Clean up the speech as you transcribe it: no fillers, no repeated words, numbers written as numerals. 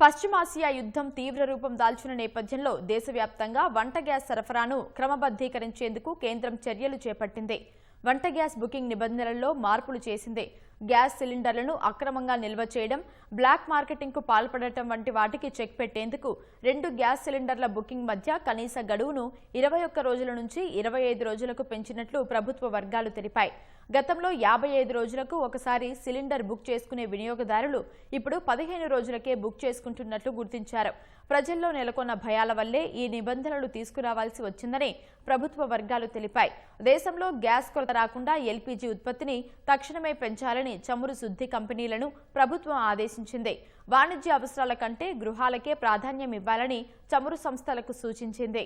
పశ్చిమాసియా యుద్ధం తీవ్ర రూపం దాల్చిన నేపథ్యంలో దేశవ్యాప్తంగా వంట గ్యాస్ సరఫరాను క్రమబద్ధీకరించేందుకు కేంద్రం చర్యలు చేపట్టింది. వంట గ్యాస్ బుకింగ్ నిబంధనల్లో మార్పులు చేసింది. గ్యాస్ సిలిండర్లను అక్రమంగా నిల్వ చేయడం, బ్లాక్ మార్కెటింగ్కు పాల్పడటం వంటి వాటికి చెక్ పెట్టేందుకు 2 గ్యాస్ సిలిండర్ల బుకింగ్ మధ్య కనీస గడువును 21 రోజుల నుంచి 25 రోజులకు పెంచినట్లు ప్రభుత్వ వర్గాలు తెలిపాయి. గతంలో 55 రోజులకు ఒకసారి సిలిండర్ బుక్ చేసుకునే వినియోగదారులు ఇప్పుడు 15 రోజులకే బుక్ చేసుకుంటున్నట్లు గుర్తించారు. ప్రజల్లో నెలకొన్న భయాల వల్లే ఈ నిబంధనలు తీసుకురావాల్సి వచ్చిందని ప్రభుత్వ వర్గాలు తెలిపాయి. దేశంలో గ్యాస్ కొరత రాకుండా ఎల్పీజీ ఉత్పత్తిని తక్షణమే పెంచాలని చమురు శుద్ధి కంపెనీలను ప్రభుత్వం ఆదేశించింది. వాణిజ్య అవసరాల కంటే గృహాలకే ప్రాధాన్యం ఇవ్వాలని చమురు సంస్థలకు సూచించింది.